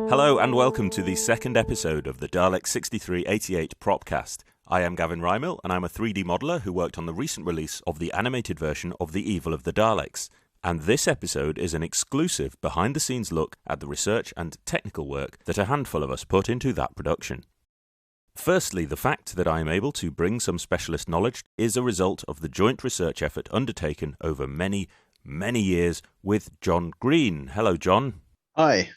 Hello and welcome to the second episode of the Dalek 6388 PropCast. I am Gav and Rhys, and I'm a 3D modeller who worked on the recent release of the animated version of The Evil of the Daleks. And this episode is an exclusive behind-the-scenes look at the research and technical work that a handful of us put into that production. Firstly, the fact that I am able to bring some specialist knowledge is a result of the joint research effort undertaken over many years with John Green. Hello, John. Hi.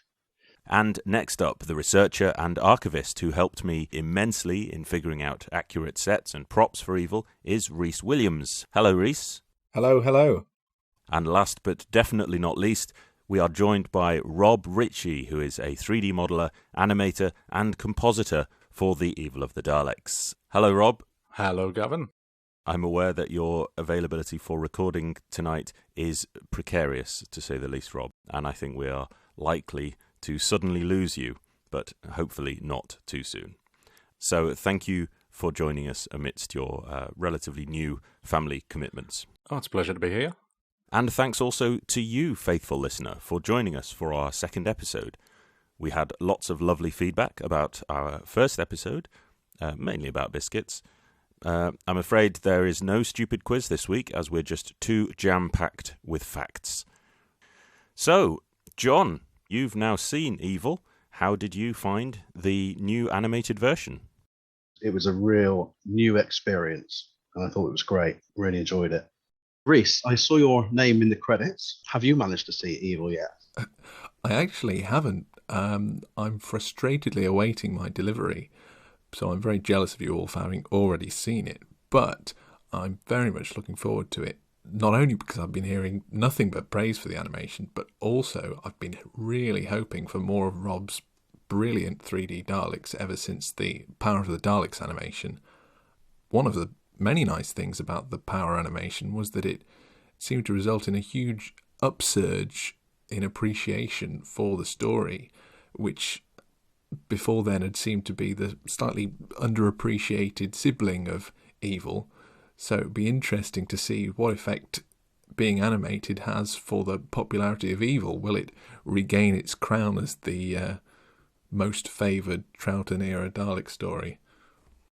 And next up, the researcher and archivist who helped me immensely in figuring out accurate sets and props for Evil is Rhys Williams. Hello, Rhys. Hello. And last but definitely not least, we are joined by Rob Ritchie, who is a 3D modeller, animator and compositor for The Evil of the Daleks. Hello, Rob. Hello, Gavin. I'm aware that your availability for recording tonight is precarious, to say the least, Rob, and I think we are likely to suddenly lose you, but hopefully not too soon. So thank you for joining us amidst your relatively new family commitments. Oh, it's a pleasure to be here. And thanks also to you, faithful listener, for joining us for our second episode. We had lots of lovely feedback about our first episode, mainly about biscuits. I'm afraid there is no stupid quiz this week, as we're just too jam-packed with facts. So, John, you've now seen Evil. How did you find the new animated version? It was a real new experience, and I thought it was great. Really enjoyed it. Rhys, I saw your name in the credits. Have you managed to see Evil yet? I actually haven't. I'm frustratedly awaiting my delivery, so I'm very jealous of you all for having already seen it, but I'm very much looking forward to it. Not only because I've been hearing nothing but praise for the animation, but also I've been really hoping for more of Rob's brilliant 3D Daleks ever since the Power of the Daleks animation. One of the many nice things about the Power animation was that it seemed to result in a huge upsurge in appreciation for the story, which before then had seemed to be the slightly underappreciated sibling of Evil. So it'd be interesting to see what effect being animated has for the popularity of Evil. Will it regain its crown as the most favoured Troughton-era Dalek story?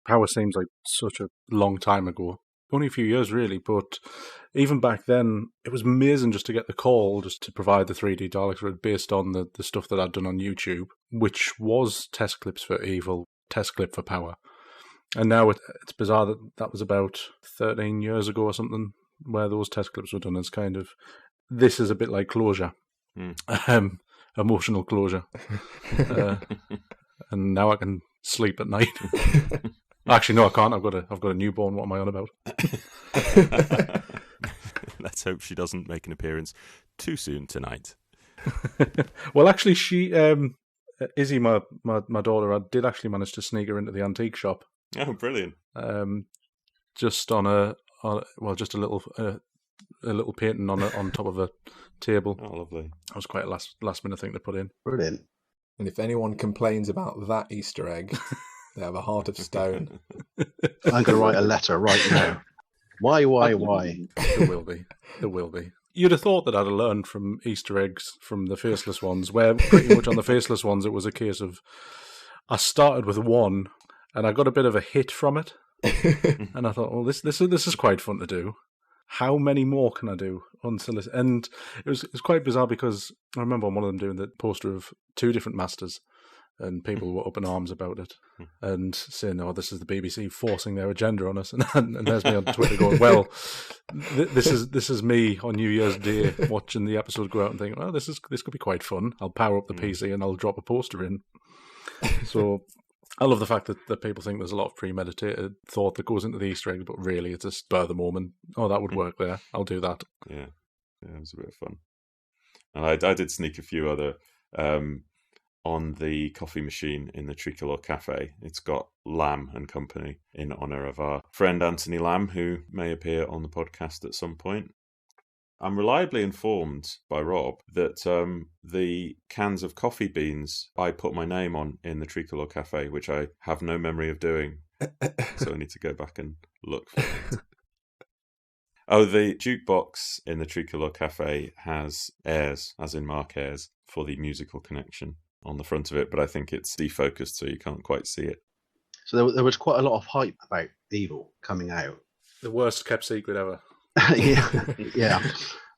Power seems like such a long time ago. Only a few years, really, but even back then, it was amazing just to get the call, just to provide the 3D Daleks based on the stuff that I'd done on YouTube, which was test clips for Evil, test clip for Power. And now it's bizarre that was about 13 years ago or something, where those test clips were done. It's kind of, this is a bit like closure, emotional closure. And now I can sleep at night. Actually, no, I can't. I've got a newborn. What am I on about? Let's hope she doesn't make an appearance too soon tonight. Well, actually, she, Izzy, my daughter, I did actually manage to sneak her into the antique shop. Oh, brilliant! Just on just a little painting on top of a table. Oh, lovely! That was quite a last minute thing to put in. Brilliant. And if anyone complains about that Easter egg, they have a heart of stone. I'm going to write a letter right now. Why? There will be. You'd have thought that I'd have learned from Easter eggs from the faceless ones, where pretty much on the faceless ones it was a case of I started with one and I got a bit of a hit from it, and I thought, well, this is quite fun to do. How many more can I do unsolicited? And it was quite bizarre because I remember one of them doing the poster of two different masters, and people were up in arms about it and saying, "Oh, this is the BBC forcing their agenda on us." And there's me on Twitter going, "Well, this is me on New Year's Day watching the episode go out and thinking, oh, this could be quite fun. I'll power up the PC and I'll drop a poster in." So I love the fact that people think there's a lot of premeditated thought that goes into the Easter egg, but really it's a spur of the moment. Oh, that would work there. I'll do that. Yeah, it was a bit of fun. And I did sneak a few other on the coffee machine in the Tricolor Cafe. It's got Lamb and Company in honour of our friend Anthony Lamb, who may appear on the podcast at some point. I'm reliably informed by Rob that the cans of coffee beans I put my name on in the Tricolor Cafe, which I have no memory of doing, so I need to go back and look for it. Oh, the jukebox in the Tricolor Cafe has airs, as in Mark Ayres, for the musical connection. on the front of it, but I think it's defocused, so you can't quite see it. So there was quite a lot of hype about Evil coming out. The worst kept secret ever. yeah.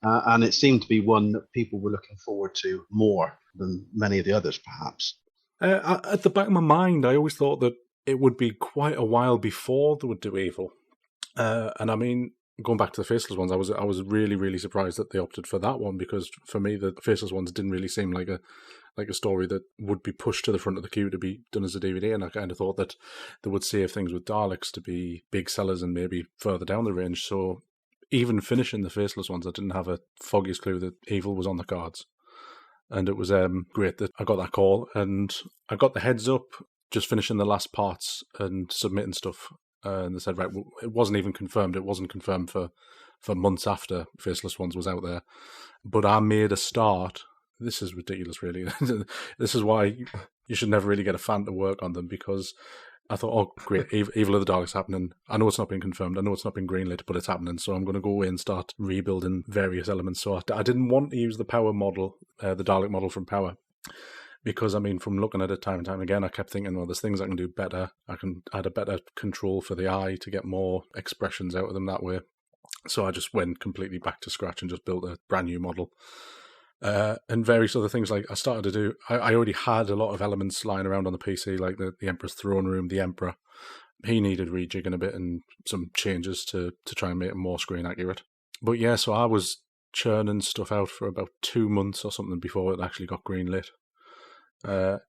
And it seemed to be one that people were looking forward to more than many of the others, perhaps. At the back of my mind, I always thought that it would be quite a while before they would do Evil. And I mean, going back to the Faceless ones, I was really, really surprised that they opted for that one, because for me, the Faceless ones didn't really seem like a story that would be pushed to the front of the queue to be done as a DVD, and I kind of thought that they would save things with Daleks to be big sellers and maybe further down the range. So even finishing the Faceless ones, I didn't have a foggiest clue that Evil was on the cards. And it was great that I got that call, and I got the heads up just finishing the last parts and submitting stuff. And they said, right, it wasn't even confirmed. It wasn't confirmed for months after Faceless Ones was out there. But I made a start. This is ridiculous, really. This is why you should never really get a fan to work on them, because I thought, oh, great, Evil of the Daleks happening. I know it's not been confirmed. I know it's not been greenlit, but it's happening. So I'm going to go away and start rebuilding various elements. So I didn't want to use the Power model, the Dalek model from Power. Because, I mean, from looking at it time and time again, I kept thinking, well, there's things I can do better. I can add a better control for the eye to get more expressions out of them that way. So I just went completely back to scratch and just built a brand new model. And various other things, like I started to do, I already had a lot of elements lying around on the PC, like the Emperor's throne room, the Emperor. He needed rejigging a bit and some changes to try and make it more screen accurate. But yeah, so I was churning stuff out for about 2 months or something before it actually got greenlit.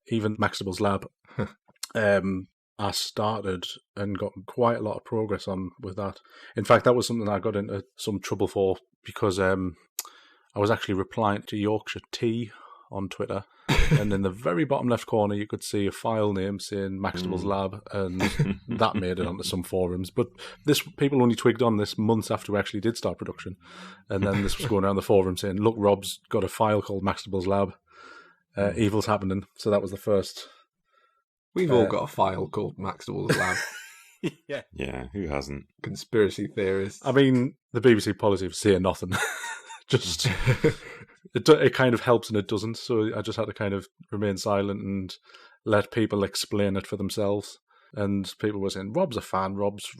Even Maxtable's lab, I started and got quite a lot of progress on with that. In fact, that was something I got into some trouble for, because I was actually replying to Yorkshire Tea on Twitter, and in the very bottom left corner you could see a file name saying Maxtable's lab, and that made it onto some forums. But this people only twigged on this months after we actually did start production, and then this was going around the forum saying, look, Rob's got a file called Maxtable's lab. Evil's happening. So that was the first. We've all got a file called Maxtable's Lab. Yeah, who hasn't? Conspiracy theorists. I mean, the BBC policy of saying nothing. Just it kind of helps and it doesn't. So I just had to kind of remain silent and let people explain it for themselves. And people were saying, Rob's a fan. Rob's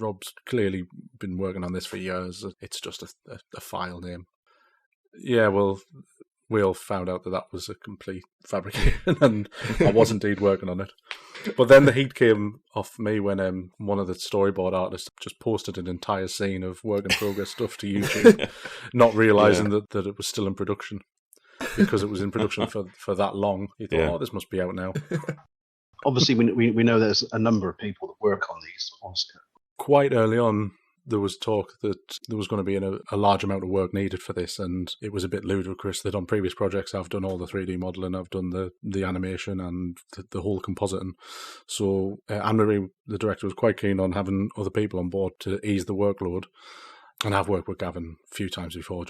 clearly been working on this for years. It's just a file name. Yeah, well, we all found out that was a complete fabrication, and I was indeed working on it. But then the heat came off me when one of the storyboard artists just posted an entire scene of work in progress stuff to YouTube, not realising that it was still in production. Because it was in production for that long, you thought, oh, this must be out now. Obviously, we know there's a number of people that work on these. Quite early on, there was talk that there was going to be a large amount of work needed for this, and it was a bit ludicrous that on previous projects I've done all the 3D modelling, I've done the animation and the whole compositing. So Anne-Marie, the director, was quite keen on having other people on board to ease the workload. And I've worked with Gavin a few times before.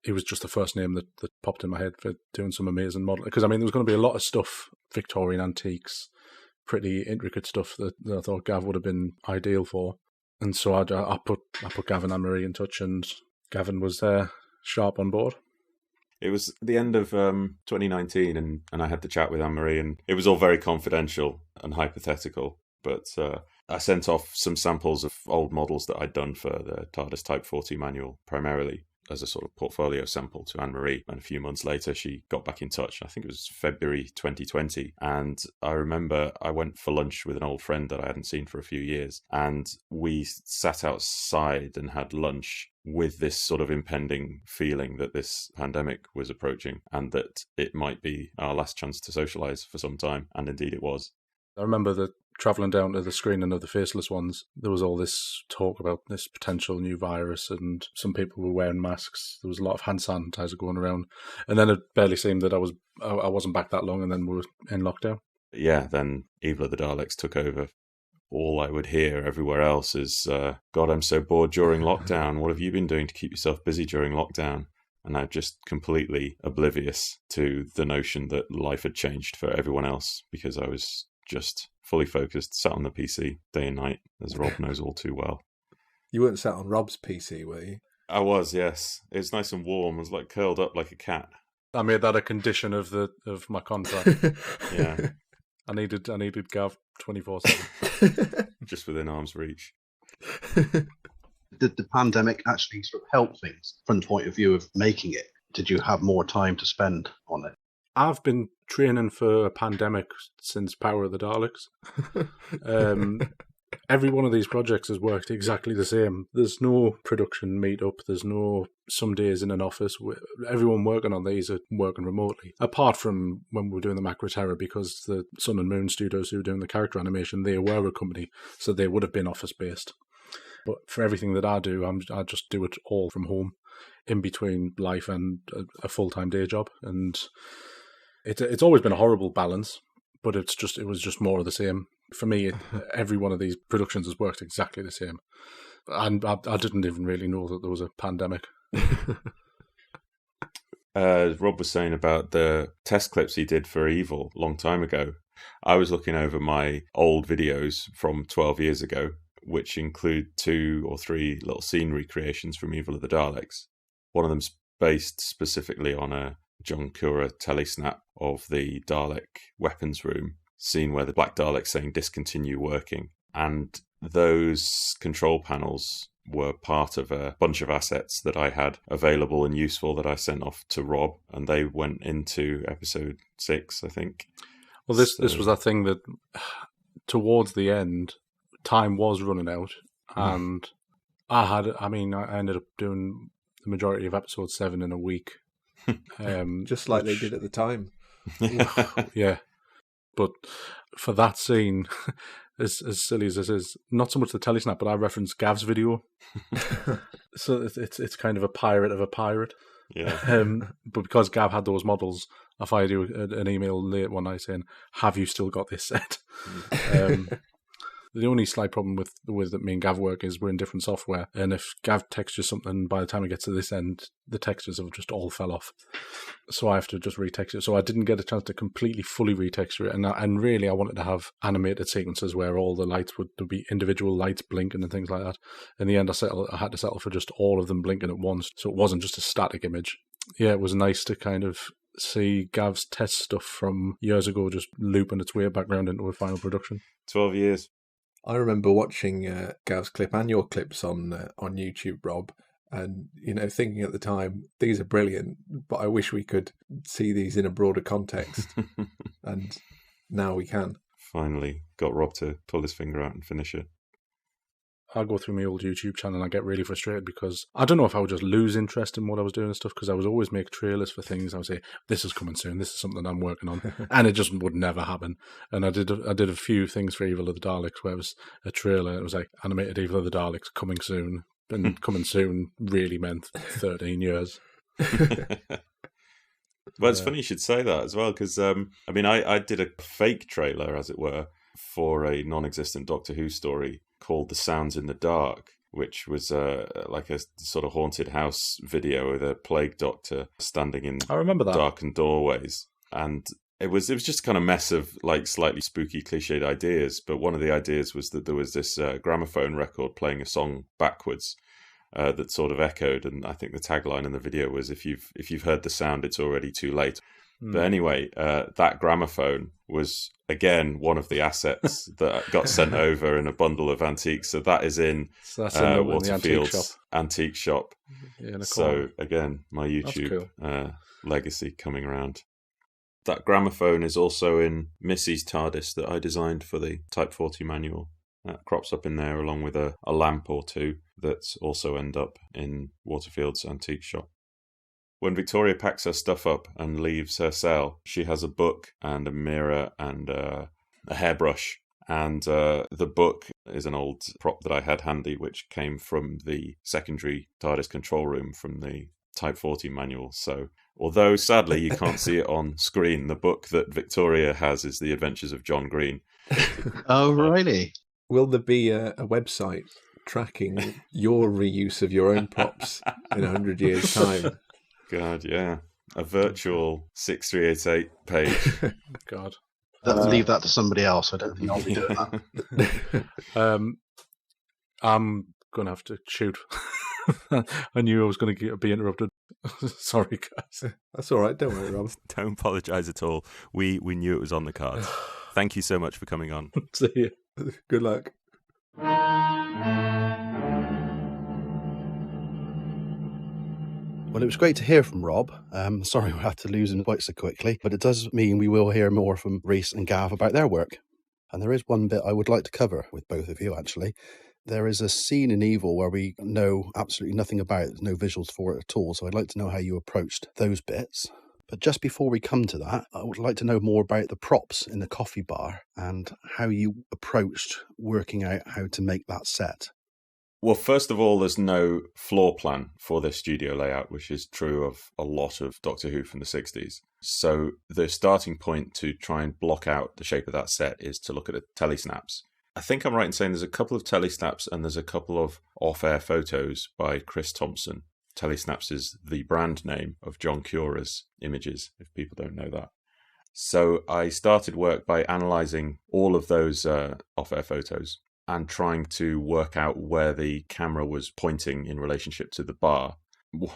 He was just the first name that popped in my head for doing some amazing modelling. Because, I mean, there was going to be a lot of stuff, Victorian antiques, pretty intricate stuff that I thought Gav would have been ideal for. And so I put Gavin and Marie in touch, and Gavin was sharp on board. It was the end of 2019, and I had the chat with Anne-Marie, and it was all very confidential and hypothetical. But I sent off some samples of old models that I'd done for the TARDIS Type 40 manual, primarily as a sort of portfolio sample to Anne-Marie. And a few months later, she got back in touch. I think it was February 2020. And I remember I went for lunch with an old friend that I hadn't seen for a few years. And we sat outside and had lunch with this sort of impending feeling that this pandemic was approaching and that it might be our last chance to socialise for some time. And indeed it was. I remember that travelling down to the screening of the Faceless Ones, there was all this talk about this potential new virus, and some people were wearing masks. There was a lot of hand sanitizer going around, and then it barely seemed that I wasn't back that long, and then we were in lockdown. Yeah, then Evil of the Daleks took over. All I would hear everywhere else is, God, I'm so bored during lockdown. What have you been doing to keep yourself busy during lockdown? And I'm just completely oblivious to the notion that life had changed for everyone else, because I was just fully focused, sat on the PC day and night, as Rob knows all too well. You weren't sat on Rob's PC, were you? I was, yes. It was nice and warm. I was like curled up like a cat. I made that a condition of my contract. Yeah, I needed Gav 24/7. just within arm's reach. Did the pandemic actually sort of help things from the point of view of making it? Did you have more time to spend on it? I've been training for a pandemic since Power of the Daleks. Every one of these projects has worked exactly the same. There's no production meet-up. There's no some days in an office. Everyone working on these are working remotely. Apart from when we were doing the Macro Terror, because the Sun and Moon studios who were doing the character animation, they were a company, so they would have been office-based. But for everything that I do, I just do it all from home, in between life and a full-time day job. And it's always been a horrible balance, but it was just more of the same. For me, every one of these productions has worked exactly the same. And I didn't even really know that there was a pandemic. Rob was saying about the test clips he did for Evil a long time ago. I was looking over my old videos from 12 years ago, which include 2 or 3 little scene recreations from Evil of the Daleks. One of them's based specifically on a John Cura telesnap of the Dalek weapons room scene where the Black Dalek's saying discontinue working. And those control panels were part of a bunch of assets that I had available and useful that I sent off to Rob, and they went into episode 6, I think. Well, this was that thing that towards the end, time was running out, and I ended up doing the majority of episode 7 in a week. Just like they did at the time. Yeah. But for that scene, as silly as this is, not so much the telesnap, but I referenced Gav's video. So it's kind of a pirate of a pirate. Yeah. But because Gav had those models, I fired you an email late one night saying, "Have you still got this set?" The only slight problem with the way that me and Gav work is we're in different software, and if Gav textures something, by the time it gets to this end, the textures have just all fell off. So I have to just retexture it. So I didn't get a chance to completely fully retexture it, and really I wanted to have animated sequences where all the lights would be individual lights blinking and things like that. In the end, I had to settle for just all of them blinking at once, so it wasn't just a static image. Yeah, it was nice to kind of see Gav's test stuff from years ago just looping its way back around into a final production. 12 years. I remember watching Gav's clip and your clips on YouTube, Rob, and thinking at the time, these are brilliant, but I wish we could see these in a broader context. And now we can. Finally got Rob to pull his finger out and finish it. I go through my old YouTube channel and I get really frustrated because I don't know if I would just lose interest in what I was doing and stuff, because I would always make trailers for things. I would say, this is coming soon, this is something I'm working on, and it just would never happen. And I did a few things for Evil of the Daleks where it was a trailer, it was like animated Evil of the Daleks coming soon, and coming soon really meant 13 years. Well, it's funny you should say that as well, because I did a fake trailer, as it were, for a non-existent Doctor Who story called The Sounds in the Dark, which was like a sort of haunted house video with a plague doctor standing in I remember that. darkened doorways. And it was just kind of mess of like slightly spooky cliched ideas. But one of the ideas was that there was this gramophone record playing a song backwards that sort of echoed. And I think the tagline in the video was, if you've heard the sound, it's already too late. But anyway, that gramophone was, again, one of the assets that got sent over in a bundle of antiques. So that is in Waterfield's antique shop. Yeah, so, again, my YouTube legacy coming around. That gramophone is also in Missy's TARDIS that I designed for the Type 40 manual. That crops up in there along with a lamp or two that also end up in Waterfield's antique shop. When Victoria packs her stuff up and leaves her cell, she has a book and a mirror and a hairbrush. And the book is an old prop that I had handy, which came from the secondary TARDIS control room from the Type 40 manual. So, although sadly you can't see it on screen, the book that Victoria has is The Adventures of John Green. Oh, really? Will there be a website tracking your reuse of your own props in 100 years' time? God, yeah. A virtual 6388 page. God. Leave that to somebody else. I don't think I'll be doing that. I'm going to have to shoot. I knew I was going to be interrupted. Sorry, guys. That's all right. Don't worry, Rob. Don't apologise at all. We knew it was on the cards. Thank you so much for coming on. See you. Good luck. Well, it was great to hear from Rob. Sorry we had to lose him quite so quickly, but it does mean we will hear more from Rhys and Gav about their work. And there is one bit I would like to cover with both of you, actually. There is a scene in Evil where we know absolutely nothing about it, no visuals for it at all, so I'd like to know how you approached those bits. But just before we come to that, I would like to know more about the props in the coffee bar and how you approached working out how to make that set. Well, first of all, there's no floor plan for this studio layout, which is true of a lot of Doctor Who from the 60s. So the starting point to try and block out the shape of that set is to look at the telesnaps. I think I'm right in saying there's a couple of telesnaps and there's a couple of off-air photos by Chris Thompson. Telesnaps is the brand name of John Cura's images, if people don't know that. So I started work by analysing all of those off-air photos and trying to work out where the camera was pointing in relationship to the bar.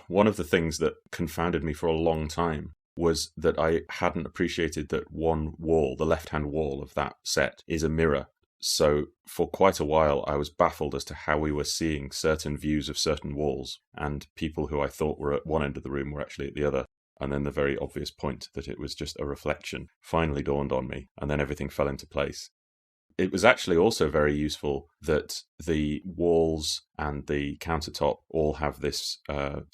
One of the things that confounded me for a long time was that I hadn't appreciated that one wall, the left-hand wall of that set, is a mirror. So for quite a while, I was baffled as to how we were seeing certain views of certain walls, and people who I thought were at one end of the room were actually at the other. And then the very obvious point that it was just a reflection finally dawned on me, and then everything fell into place. It was actually also very useful that the walls and the countertop all have this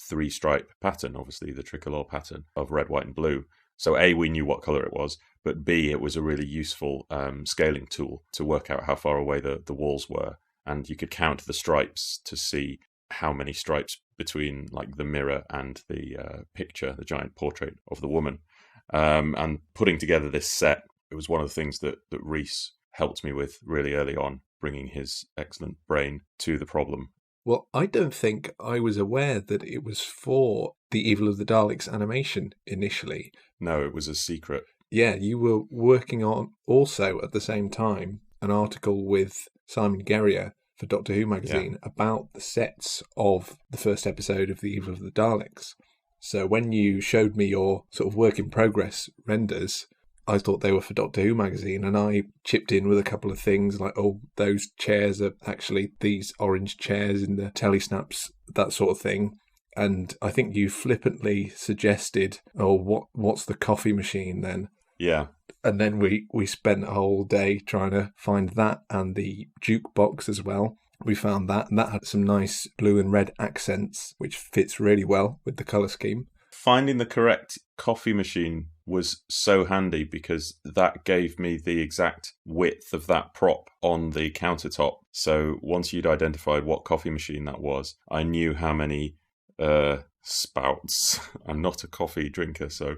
three-stripe pattern, obviously the tricolour pattern of red, white and blue. So A, we knew what colour it was, but B, it was a really useful scaling tool to work out how far away the walls were. And you could count the stripes to see how many stripes between like the mirror and the picture, the giant portrait of the woman. And putting together this set, it was one of the things that Rhys helped me with really early on, bringing his excellent brain to the problem. Well, I don't think I was aware that it was for the Evil of the Daleks animation initially. No, it was a secret. Yeah, you were working on also at the same time an article with Simon Guerrier for Doctor Who magazine about the sets of the first episode of the Evil of the Daleks. So when you showed me your sort of work in progress renders, I thought they were for Doctor Who magazine, and I chipped in with a couple of things like, oh, those chairs are actually these orange chairs in the telesnaps, that sort of thing. And I think you flippantly suggested, oh, what's the coffee machine then? Yeah. And then we spent a whole day trying to find that and the jukebox as well. We found that, and that had some nice blue and red accents, which fits really well with the colour scheme. Finding the correct coffee machine was so handy because that gave me the exact width of that prop on the countertop. So once you'd identified what coffee machine that was, I knew how many spouts. I'm not a coffee drinker, so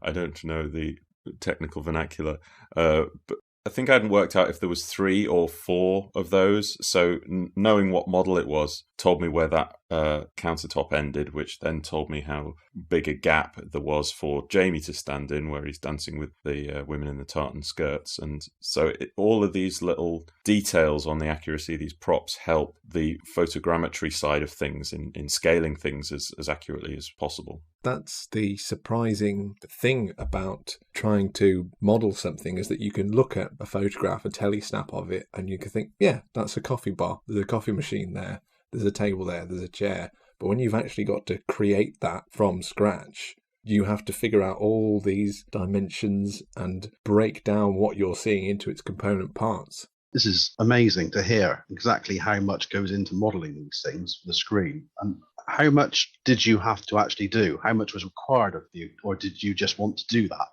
I don't know the technical vernacular. But I think I hadn't worked out if there was 3 or 4 of those. So knowing what model it was told me where that countertop ended, which then told me how big a gap there was for Jamie to stand in, where he's dancing with the women in the tartan skirts. And so all of these little details on the accuracy of these props help the photogrammetry side of things in scaling things as accurately as possible. That's the surprising thing about trying to model something, is that you can look at a photograph, a telesnap of it, and you can think, yeah, that's a coffee bar. There's a coffee machine there. There's a table there. There's a chair. But when you've actually got to create that from scratch, you have to figure out all these dimensions and break down what you're seeing into its component parts. This is amazing to hear exactly how much goes into modelling these things for the screen. And how much did you have to actually do? How much was required of you? Or did you just want to do that?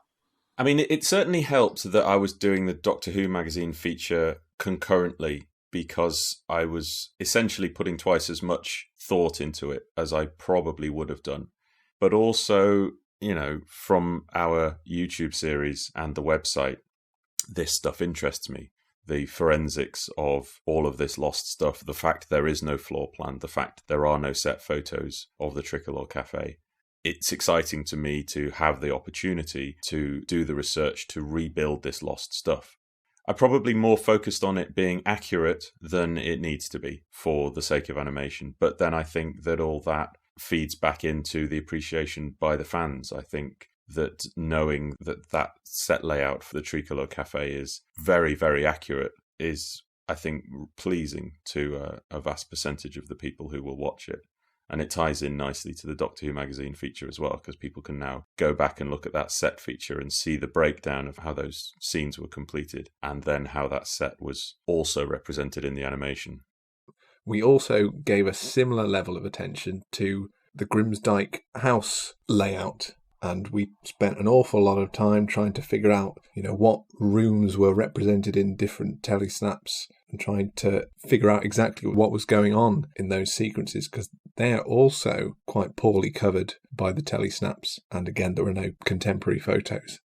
I mean, it certainly helped that I was doing the Doctor Who magazine feature concurrently, because I was essentially putting twice as much thought into it as I probably would have done. But also, you know, from our YouTube series and the website, this stuff interests me. The forensics of all of this lost stuff, the fact there is no floor plan, the fact there are no set photos of the Tricolour Cafe. It's exciting to me to have the opportunity to do the research to rebuild this lost stuff. I'm probably more focused on it being accurate than it needs to be for the sake of animation. But then I think that all that feeds back into the appreciation by the fans. I think that knowing that set layout for the Tricolor Cafe is very, very accurate is, I think, pleasing to a vast percentage of the people who will watch it. And it ties in nicely to the Doctor Who magazine feature as well, because people can now go back and look at that set feature and see the breakdown of how those scenes were completed, and then how that set was also represented in the animation. We also gave a similar level of attention to the Grimsdyke house layout, and we spent an awful lot of time trying to figure out, what rooms were represented in different telesnaps, and trying to figure out exactly what was going on in those sequences, because they're also quite poorly covered by the telesnaps, and again, there were no contemporary photos.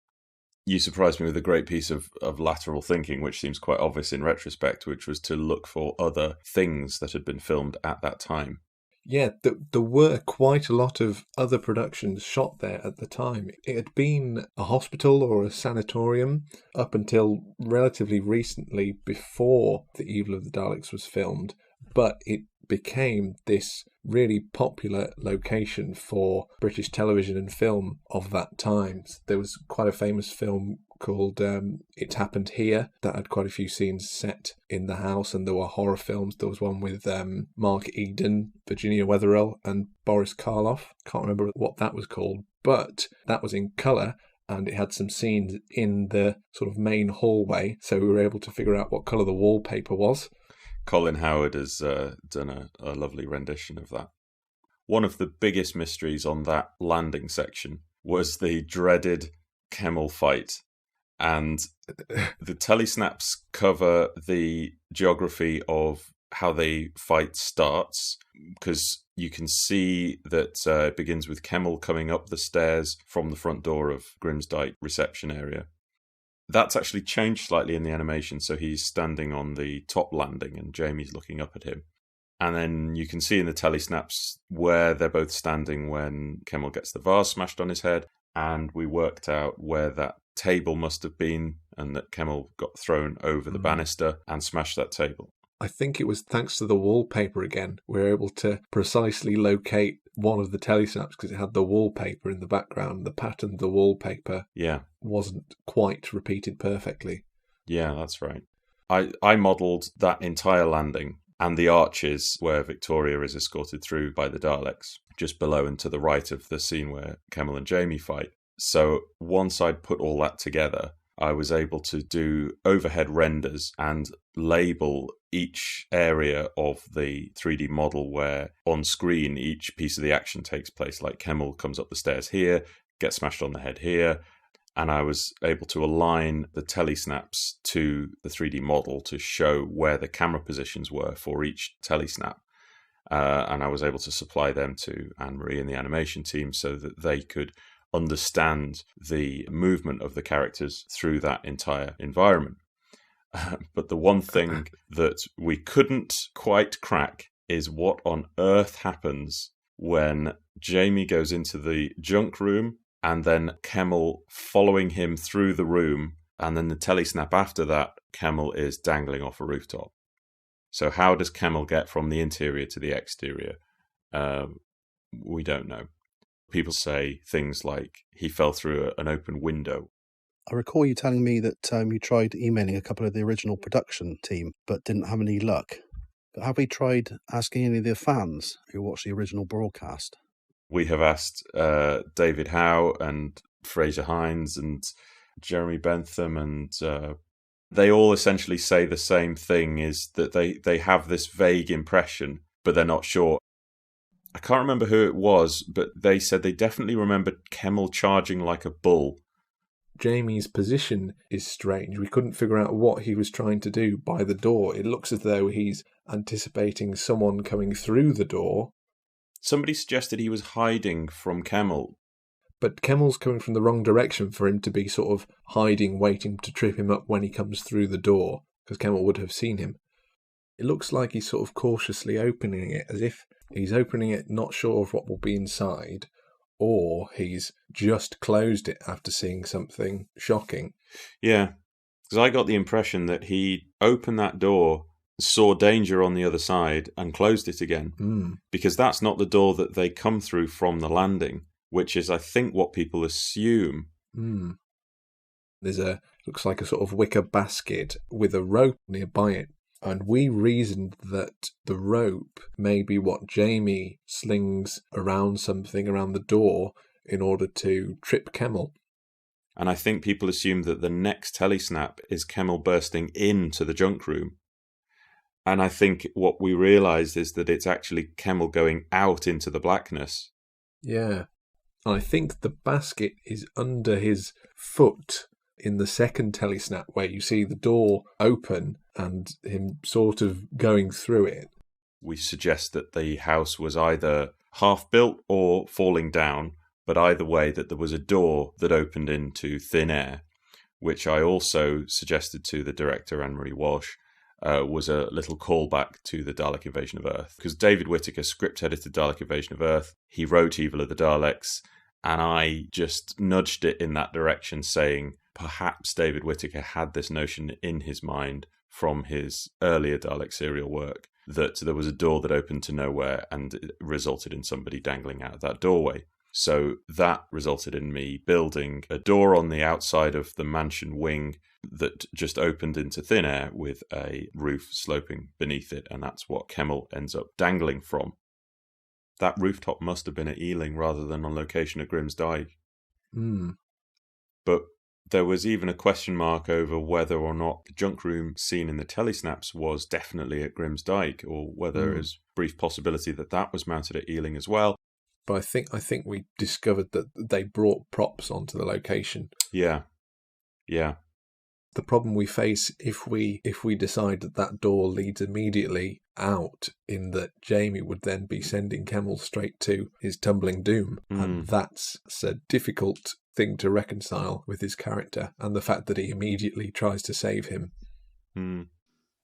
You surprised me with a great piece of lateral thinking, which seems quite obvious in retrospect, which was to look for other things that had been filmed at that time. Yeah, there were quite a lot of other productions shot there at the time. It had been a hospital or a sanatorium up until relatively recently, before The Evil of the Daleks was filmed, but it became this really popular location for British television and film of that time. There was quite a famous film called It Happened Here that had quite a few scenes set in the house, and there were horror films. There was one with Mark Eden, Virginia Wetherell and Boris Karloff. Can't remember what that was called, but that was in colour, and it had some scenes in the sort of main hallway, so we were able to figure out what colour the wallpaper was. Colin Howard has done a lovely rendition of that. One of the biggest mysteries on that landing section was the dreaded Kemmel fight. And the telesnaps cover the geography of how the fight starts, because you can see that it begins with Kemmel coming up the stairs from the front door of Grimsdyke reception area. That's actually changed slightly in the animation, so he's standing on the top landing and Jamie's looking up at him. And then you can see in the telesnaps where they're both standing when Kemmel gets the vase smashed on his head, and we worked out where that table must have been, and that Kemmel got thrown over the banister and smashed that table. I think it was thanks to the wallpaper again. We were able to precisely locate one of the telesnaps because it had the wallpaper in the background. The pattern of the wallpaper wasn't quite repeated perfectly. Yeah, that's right. I modelled that entire landing and the arches where Victoria is escorted through by the Daleks, just below and to the right of the scene where Kemmel and Jamie fight. So once I'd put all that together, I was able to do overhead renders and label each area of the 3D model where on screen each piece of the action takes place. Like Kemmel comes up the stairs here, gets smashed on the head here, and I was able to align the telesnaps to the 3D model to show where the camera positions were for each telesnap. And I was able to supply them to Anne-Marie and the animation team so that they could understand the movement of the characters through that entire environment. But the one thing that we couldn't quite crack is what on earth happens when Jamie goes into the junk room and then Kemmel following him through the room, and then the telesnap after that, Kemmel is dangling off a rooftop. So how does Kemmel get from the interior to the exterior? We don't know. People say things like he fell through an open window. I recall you telling me that you tried emailing a couple of the original production team, but didn't have any luck. But have we tried asking any of the fans who watched the original broadcast? We have asked David Howe and Fraser Hines and Jeremy Bentham, and they all essentially say the same thing, is that they have this vague impression, but they're not sure. I can't remember who it was, but they said they definitely remembered Kemmel charging like a bull. Jamie's position is strange. We couldn't figure out what he was trying to do by the door. It looks as though he's anticipating someone coming through the door. Somebody suggested he was hiding from Kemmel. But Kemmel's coming from the wrong direction for him to be sort of hiding, waiting to trip him up when he comes through the door, because Kemmel would have seen him. It looks like he's sort of cautiously opening it, as if he's opening it not sure of what will be inside, or he's just closed it after seeing something shocking. Yeah, because I got the impression that he opened that door saw danger on the other side and closed it again. Because that's not the door that they come through from the landing, which is, I think, what people assume. There's looks like a sort of wicker basket with a rope nearby it. And we reasoned that the rope may be what Jamie slings around something around the door in order to trip Kemmel. And I think people assume that the next telesnap is Kemmel bursting into the junk room. And I think what we realised is that it's actually Kemmel going out into the blackness. Yeah. And I think the basket is under his foot in the second telesnap, where you see the door open and him sort of going through it. We suggest that the house was either half built or falling down, but either way that there was a door that opened into thin air, which I also suggested to the director, Anne-Marie Walsh, was a little callback to the Dalek Invasion of Earth. Because David Whittaker script-edited Dalek Invasion of Earth, he wrote Evil of the Daleks, and I just nudged it in that direction, saying perhaps David Whittaker had this notion in his mind from his earlier Dalek serial work, that there was a door that opened to nowhere and it resulted in somebody dangling out of that doorway. So that resulted in me building a door on the outside of the mansion wing that just opened into thin air with a roof sloping beneath it, and that's what Kemmel ends up dangling from. That rooftop must have been at Ealing rather than on location at Grimsdyke. But there was even a question mark over whether or not the junk room scene in the telesnaps was definitely at Grimsdyke, or whether there's brief possibility that that was mounted at Ealing as well. But I think we discovered that they brought props onto the location. Yeah. The problem we face if we decide that door leads immediately out, in that Jamie would then be sending Kemmel straight to his tumbling doom, and that's a difficult thing to reconcile with his character and the fact that he immediately tries to save him.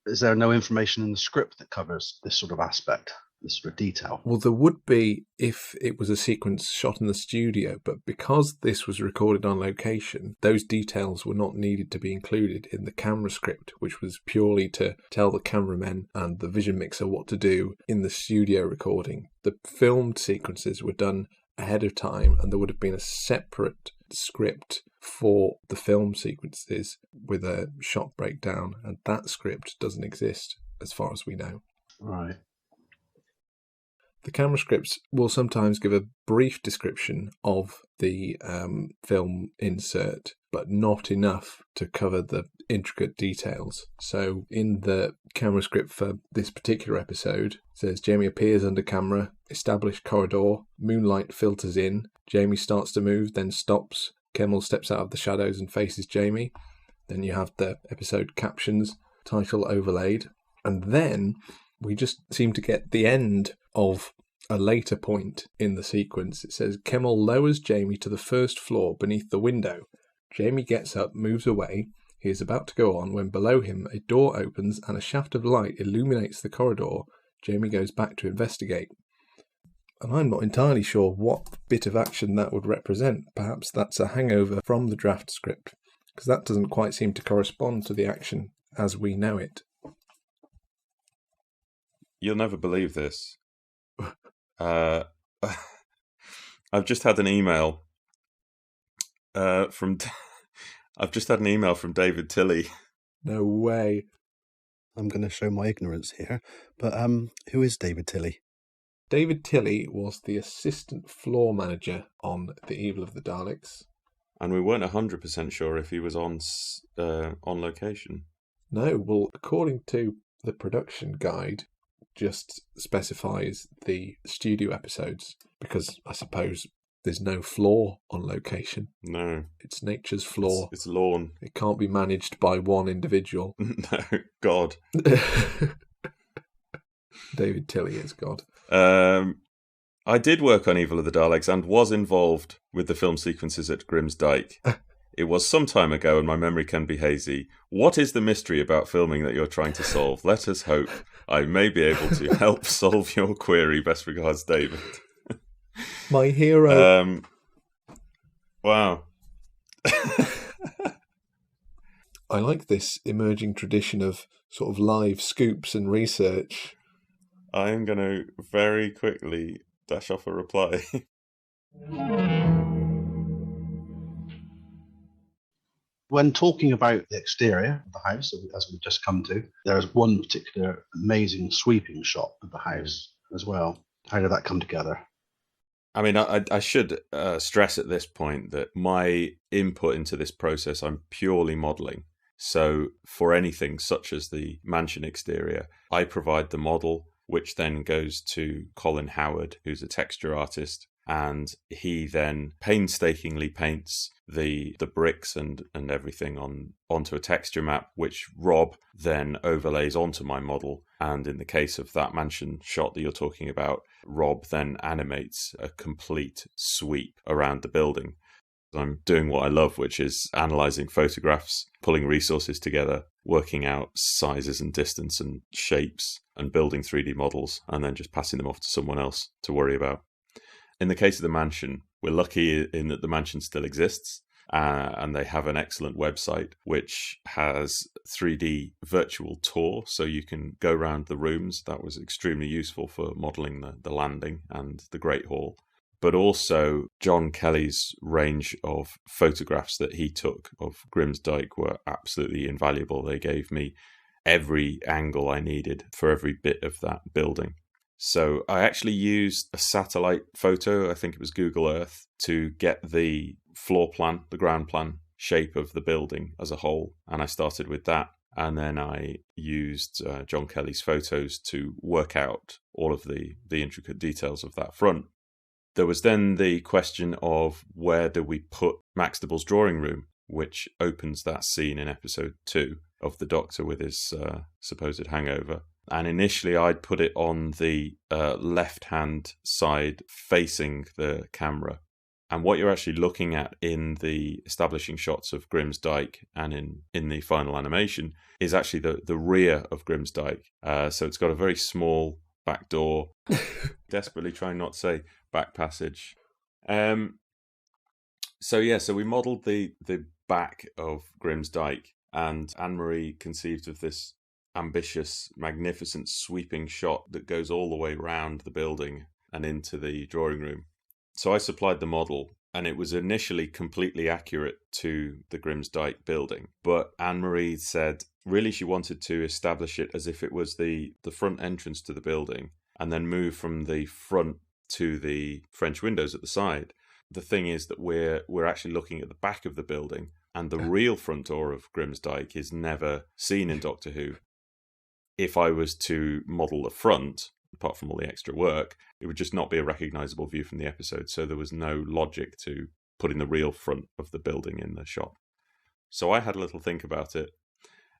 Is there no information in the script that covers this sort of aspect, this sort of detail? Well, there would be if it was a sequence shot in the studio, but because this was recorded on location, those details were not needed to be included in the camera script, which was purely to tell the cameramen and the vision mixer what to do in the studio recording. The filmed sequences were done ahead of time, and there would have been a separate script for the film sequences with a shot breakdown, and that script doesn't exist as far as we know. Right. The camera scripts will sometimes give a brief description of the film insert, but not enough to cover the intricate details. So in the camera script for this particular episode, it says Jamie appears under camera, established corridor, moonlight filters in, Jamie starts to move, then stops, Kemmel steps out of the shadows and faces Jamie. Then you have the episode captions, title overlaid, and then we just seem to get the end of a later point in the sequence. It says Kemmel lowers Jamie to the first floor beneath the window. Jamie gets up, moves away. He is about to go on when below him a door opens and a shaft of light illuminates the corridor. Jamie goes back to investigate. And I'm not entirely sure what bit of action that would represent. Perhaps that's a hangover from the draft script, because that doesn't quite seem to correspond to the action as we know it. You'll never believe this. I've just had an email from David Tilley. No way. I'm going to show my ignorance here, but who is David Tilley? David Tilley was the assistant floor manager on The Evil of the Daleks. And we weren't 100% sure if he was on location. No, well, according to the production guide, just specifies the studio episodes, because I suppose there's no floor on location. No. It's nature's floor. It's lawn. It can't be managed by one individual. No, God. David Tilley is God. I did work on Evil of the Daleks and was involved with the film sequences at Grimsdyke. It was some time ago and my memory can be hazy. What is the mystery about filming that you're trying to solve? Let us hope I may be able to help solve your query. Best regards, David. My hero. Wow. I like this emerging tradition of sort of live scoops and research. I am going to very quickly dash off a reply. When talking about the exterior of the house, as we've just come to, there is one particular amazing sweeping shot of the house as well. How did that come together? I mean, I should stress at this point that my input into this process, I'm purely modelling. So for anything such as the mansion exterior, I provide the model, which then goes to Colin Howard, who's a texture artist, and he then painstakingly paints the bricks and everything onto a texture map, which Rob then overlays onto my model. And in the case of that mansion shot that you're talking about, Rob then animates a complete sweep around the building. I'm doing what I love, which is analysing photographs, pulling resources together, working out sizes and distance and shapes, and building 3D models, and then just passing them off to someone else to worry about. In the case of the mansion, we're lucky in that the mansion still exists, and they have an excellent website which has 3D virtual tour, so you can go around the rooms. That was extremely useful for modelling the landing and the Great Hall. But also John Kelly's range of photographs that he took of Grimsdyke were absolutely invaluable. They gave me every angle I needed for every bit of that building. So I actually used a satellite photo, I think it was Google Earth, to get the floor plan, the ground plan shape of the building as a whole. And I started with that. And then I used John Kelly's photos to work out all of the intricate details of that front. There was then the question of where do we put Maxtable's drawing room, which opens that scene in episode 2 of the Doctor with his supposed hangover. And initially I'd put it on the left-hand side facing the camera. And what you're actually looking at in the establishing shots of Grimsdyke and in the final animation is actually the rear of Grimsdyke. So it's got a very small back door, desperately trying not to say back passage. So we modelled the back of Grimsdyke, and Anne-Marie conceived of this ambitious, magnificent sweeping shot that goes all the way round the building and into the drawing room. So I supplied the model, and it was initially completely accurate to the Grimsdyke building. But Anne-Marie said really she wanted to establish it as if it was the front entrance to the building, and then move from the front to the French windows at the side. The thing is that we're actually looking at the back of the building, and the real front door of Grimsdyke is never seen in Doctor Who. If I was to model the front, apart from all the extra work, it would just not be a recognisable view from the episode, so there was no logic to putting the real front of the building in the shot. So I had a little think about it,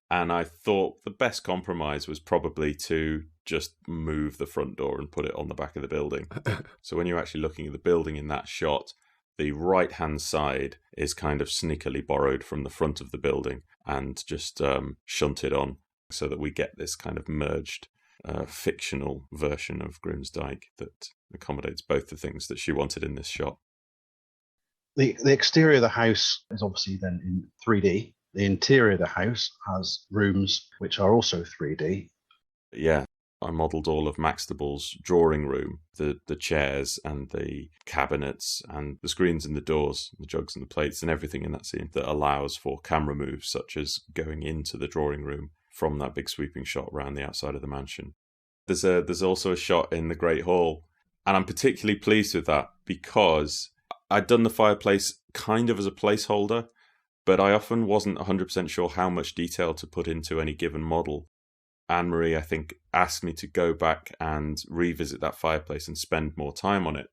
and I thought the best compromise was probably to just move the front door and put it on the back of the building. So when you're actually looking at the building in that shot, the right-hand side is kind of sneakily borrowed from the front of the building and just shunted on, so that we get this kind of merged fictional version of Grimsdyke that accommodates both the things that she wanted in this shot. The exterior of the house is obviously then in 3D. The interior of the house has rooms which are also 3D. Yeah, I modelled all of Maxtable's drawing room, the chairs and the cabinets and the screens and the doors, the jugs and the plates and everything in that scene that allows for camera moves, such as going into the drawing room from that big sweeping shot around the outside of the mansion. There's also a shot in the Great Hall, and I'm particularly pleased with that because I'd done the fireplace kind of as a placeholder, but I often wasn't 100% sure how much detail to put into any given model. Anne-Marie, I think, asked me to go back and revisit that fireplace and spend more time on it.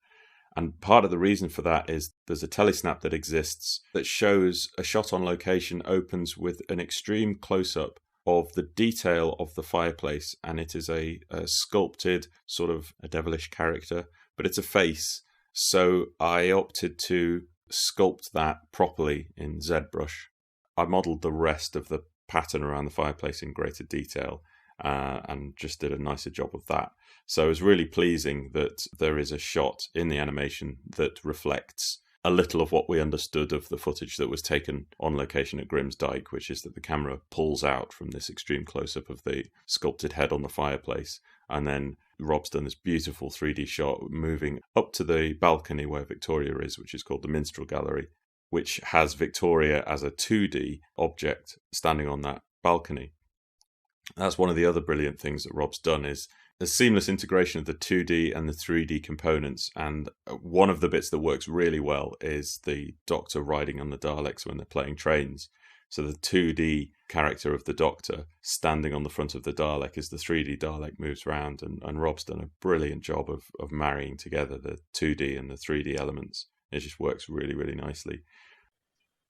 And part of the reason for that is there's a telesnap that exists that shows a shot on location opens with an extreme close-up of the detail of the fireplace, and it is a sculpted sort of a devilish character, but it's a face. So I opted to sculpt that properly in ZBrush. I modelled the rest of the pattern around the fireplace in greater detail and just did a nicer job of that. So it was really pleasing that there is a shot in the animation that reflects a little of what we understood of the footage that was taken on location at Grim's Dyke, which is that the camera pulls out from this extreme close-up of the sculpted head on the fireplace, and then Rob's done this beautiful 3D shot moving up to the balcony where Victoria is, which is called the Minstrel Gallery, which has Victoria as a 2D object standing on that balcony. That's one of the other brilliant things that Rob's done, is the seamless integration of the 2D and the 3D components. And one of the bits that works really well is the Doctor riding on the Daleks when they're playing trains. So the 2D character of the Doctor standing on the front of the Dalek as the 3D Dalek moves around. And Rob's done a brilliant job of marrying together the 2D and the 3D elements. It just works really, really nicely.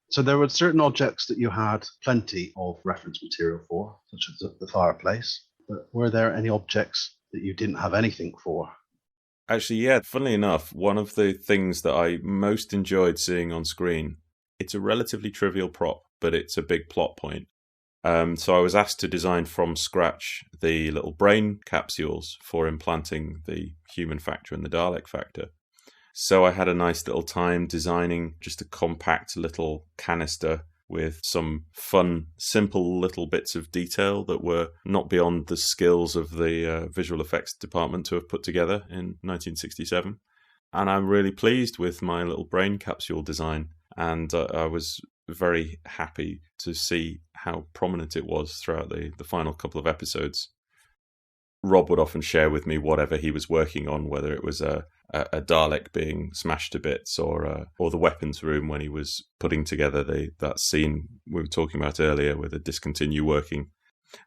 So there were certain objects that you had plenty of reference material for, such as the fireplace. But were there any objects that you didn't have anything for? Actually, yeah, funnily enough, one of the things that I most enjoyed seeing on screen, it's a relatively trivial prop, but it's a big plot point. So I was asked to design from scratch the little brain capsules for implanting the human factor and the Dalek factor. So I had a nice little time designing just a compact little canister with some fun, simple little bits of detail that were not beyond the skills of the visual effects department to have put together in 1967. And I'm really pleased with my little brain capsule design. And I was very happy to see how prominent it was throughout the final couple of episodes. Rob would often share with me whatever he was working on, whether it was a Dalek being smashed to bits or the weapons room when he was putting together that scene we were talking about earlier with the discontinue working.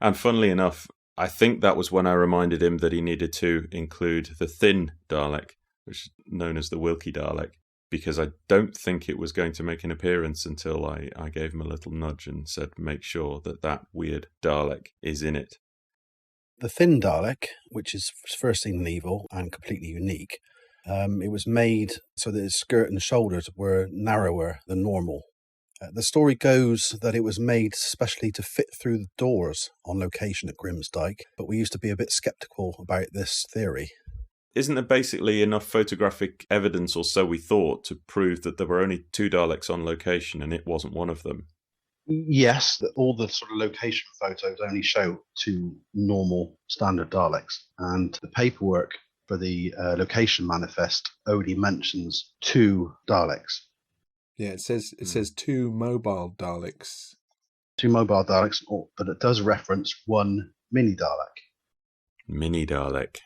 And funnily enough, I think that was when I reminded him that he needed to include the thin Dalek, which is known as the Wilkie Dalek, because I don't think it was going to make an appearance until I gave him a little nudge and said, make sure that weird Dalek is in it. The thin Dalek, which is first seen in Evil and completely unique, it was made so that his skirt and shoulders were narrower than normal. The story goes that it was made specially to fit through the doors on location at Grim's Dyke, but we used to be a bit sceptical about this theory. Isn't there basically enough photographic evidence, or so we thought, to prove that there were only 2 Daleks on location and it wasn't one of them? Yes, all the sort of location photos only show 2 normal standard Daleks, and the paperwork for the location manifest only mentions 2 Daleks. Yeah, it says 2 mobile Daleks. 2 mobile Daleks, but it does reference 1 mini Dalek. Mini Dalek.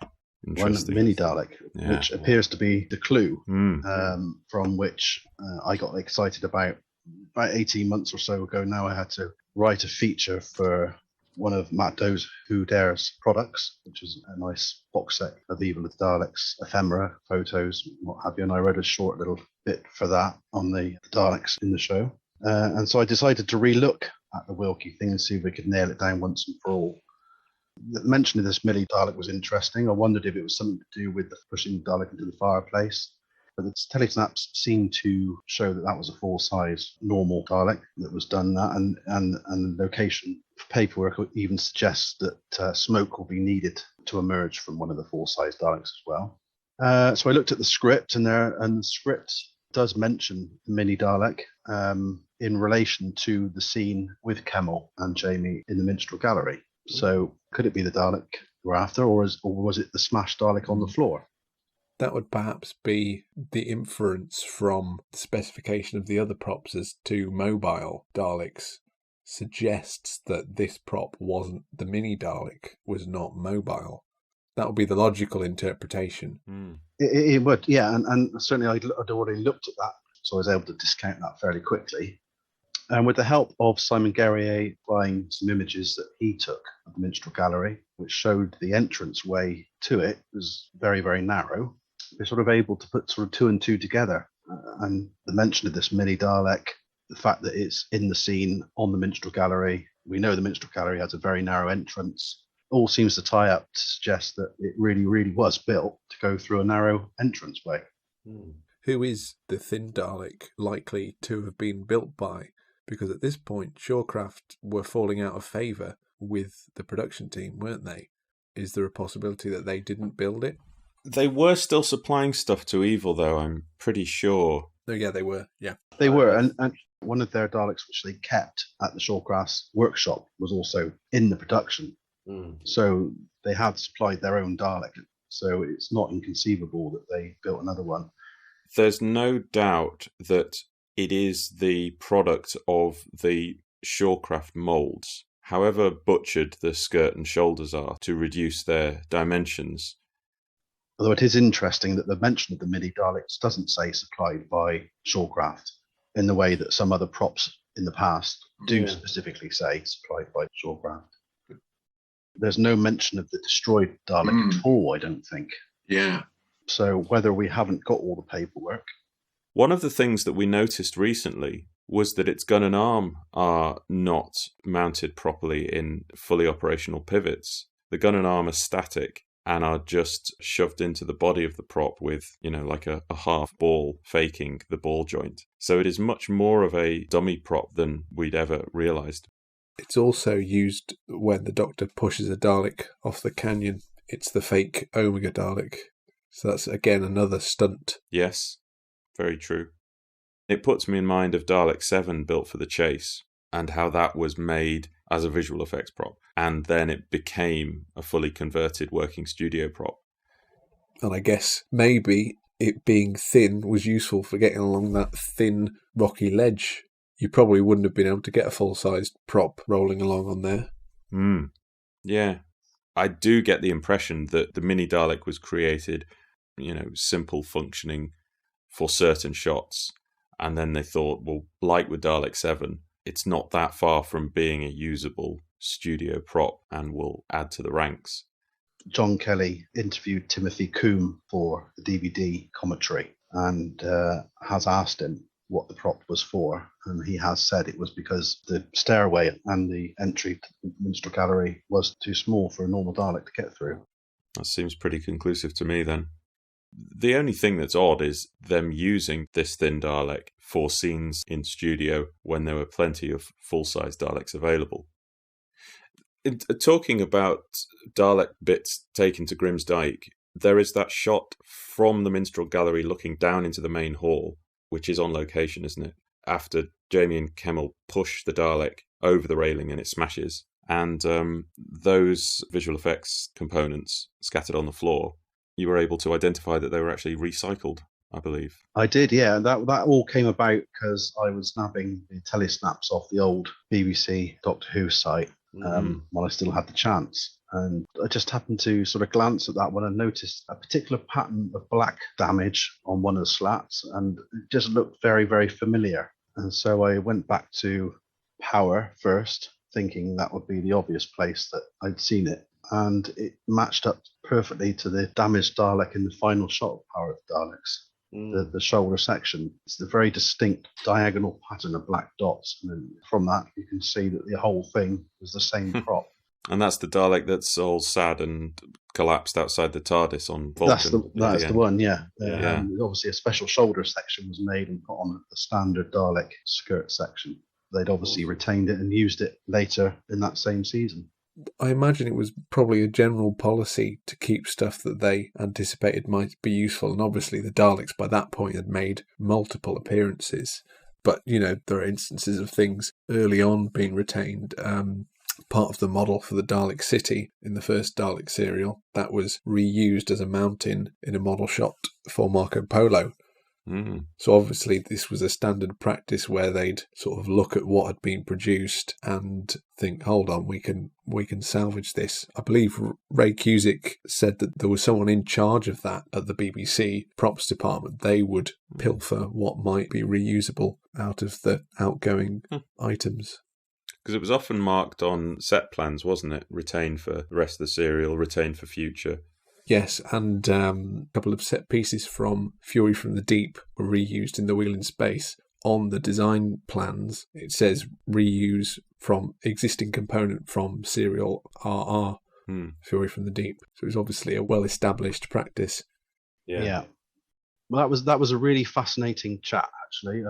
One mini Dalek, yeah. Which appears to be the clue from which I got excited about 18 months or so ago now. I had to write a feature for one of Matt Doe's Who Dares products, which is a nice box set of Evil of the Daleks, ephemera, photos, what have you, and I wrote a short little bit for that on the Daleks in the show. And so I decided to relook at the Wilkie thing and see if we could nail it down once and for all. The mention of this mini Dalek was interesting. I wondered if it was something to do with pushing the Dalek into the fireplace. But the telesnaps seemed to show that was a full-size normal Dalek that was done that, and the location paperwork even suggests that smoke will be needed to emerge from one of the full-size Daleks as well. So I looked at the script, and the script does mention the mini Dalek in relation to the scene with Kemmel and Jamie in the Minstrel Gallery. So could it be the Dalek we're after, or was it the smashed Dalek on the floor? That would perhaps be the inference from the specification of the other props as 2 mobile Daleks suggests that this prop wasn't, the mini Dalek was not mobile. That would be the logical interpretation. It would, yeah, and certainly I'd already looked at that, so I was able to discount that fairly quickly. And with the help of Simon Guerrier applying some images that he took of the Minstrel Gallery, which showed the entrance way to it was very, very narrow, we're sort of able to put sort of 2 and 2 together. And the mention of this mini Dalek, the fact that it's in the scene on the Minstrel Gallery, we know the Minstrel Gallery has a very narrow entrance, all seems to tie up to suggest that it really, really was built to go through a narrow entranceway. Who is the thin Dalek likely to have been built by? Because at this point, Shawcraft were falling out of favour with the production team, weren't they? Is there a possibility that they didn't build it? They were still supplying stuff to Evil, though, I'm pretty sure. Oh, yeah, they were. Yeah. They were, and one of their Daleks, which they kept at the Shawcrass workshop, was also in the production. So they had supplied their own Dalek. So it's not inconceivable that they built another one. There's no doubt that it is the product of the Shawcraft moulds. However butchered the skirt and shoulders are to reduce their dimensions. Although it is interesting that the mention of the mini Daleks doesn't say supplied by Shawcraft in the way that some other props in the past do specifically say supplied by Shawcraft. There's no mention of the destroyed Dalek at all, I don't think. Yeah. So whether we haven't got all the paperwork. One of the things that we noticed recently was that its gun and arm are not mounted properly in fully operational pivots. The gun and arm are static and are just shoved into the body of the prop with, like a half ball faking the ball joint. So it is much more of a dummy prop than we'd ever realised. It's also used when the Doctor pushes a Dalek off the canyon. It's the fake Omega Dalek. So that's, again, another stunt. Yes, very true. It puts me in mind of Dalek 7 built for the chase and how that was made as a visual effects prop. And then it became a fully converted working studio prop. And I guess maybe it being thin was useful for getting along that thin, rocky ledge. You probably wouldn't have been able to get a full-sized prop rolling along on there. Yeah. I do get the impression that the mini Dalek was created, simple functioning for certain shots. And then they thought, well, like with Dalek 7, it's not that far from being a usable studio prop and will add to the ranks. John Kelly interviewed Timothy Coombe for the DVD commentary and has asked him what the prop was for, and he has said it was because the stairway and the entry to the Minstrel Gallery was too small for a normal Dalek to get through. That seems pretty conclusive to me then. The only thing that's odd is them using this thin Dalek for scenes in studio when there were plenty of full-size Daleks available. Talking about Dalek bits taken to Grimsdyke, there is that shot from the Minstrel Gallery looking down into the main hall, which is on location, isn't it? After Jamie and Kemmel push the Dalek over the railing and it smashes. And those visual effects components scattered on the floor, you were able to identify that they were actually recycled, I believe. I did, yeah. That all came about because I was snapping the telesnaps off the old BBC Doctor Who site while I still had the chance. And I just happened to sort of glance at that one and noticed a particular pattern of black damage on one of the slats, and it just looked very, very familiar. And so I went back to Power first, thinking that would be the obvious place that I'd seen it. And it matched up perfectly to the damaged Dalek in the final shot of Power of the Daleks, the shoulder section. It's the very distinct diagonal pattern of black dots. And then from that, you can see that the whole thing was the same prop. And that's the Dalek that's all sad and collapsed outside the TARDIS on Vulcan. That's the one, yeah. Obviously, a special shoulder section was made and put on the standard Dalek skirt section. They'd obviously retained it and used it later in that same season. I imagine it was probably a general policy to keep stuff that they anticipated might be useful. And obviously the Daleks by that point had made multiple appearances. But, there are instances of things early on being retained. Part of the model for the Dalek City in the first Dalek serial, that was reused as a mountain in a model shot for Marco Polo. So obviously this was a standard practice where they'd sort of look at what had been produced and think, hold on, we can salvage this. I believe Ray Cusick said that there was someone in charge of that at the BBC props department. They would pilfer what might be reusable out of the outgoing items. Because it was often marked on set plans, wasn't it? Retained for the rest of the serial, retained for future. Yes, and a couple of set pieces from Fury from the Deep were reused in The Wheel in Space. On the design plans, it says reuse from existing component from serial RR, Fury from the Deep. So it was obviously a well-established practice. Yeah. Well, that was a really fascinating chat, actually.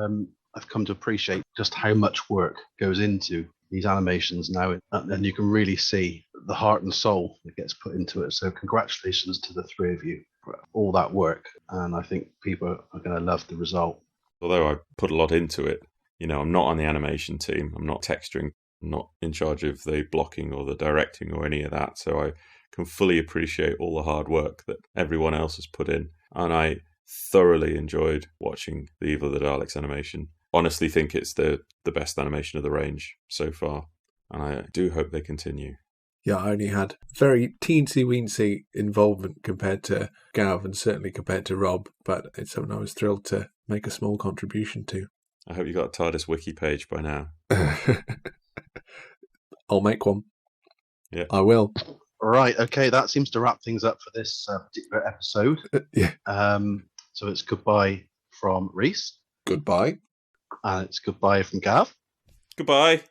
I've come to appreciate just how much work goes into these animations now, and you can really see the heart and soul that gets put into it. So congratulations to the three of you for all that work, and I think people are going to love the result. Although I put a lot into it, I'm not on the animation team, I'm not texturing, I'm not in charge of the blocking or the directing or any of that, so I can fully appreciate all the hard work that everyone else has put in, and I thoroughly enjoyed watching the Evil of the Daleks animation. Honestly think it's the best animation of the range so far, and I do hope they continue. Yeah, I only had very teensy-weensy involvement compared to Gav and certainly compared to Rob, but it's something I was thrilled to make a small contribution to. I hope you got a TARDIS wiki page by now. I'll make one. Yeah, I will. Right, okay, that seems to wrap things up for this particular episode. Yeah. So it's goodbye from Rhys. Goodbye. And it's goodbye from Gav. Goodbye.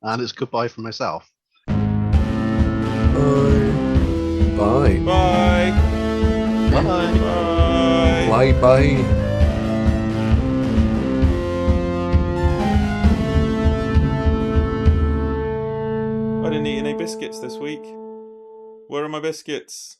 And it's goodbye from myself. Bye. Bye. Bye. Bye. Bye. Bye. I didn't eat any biscuits this week. Where are my biscuits?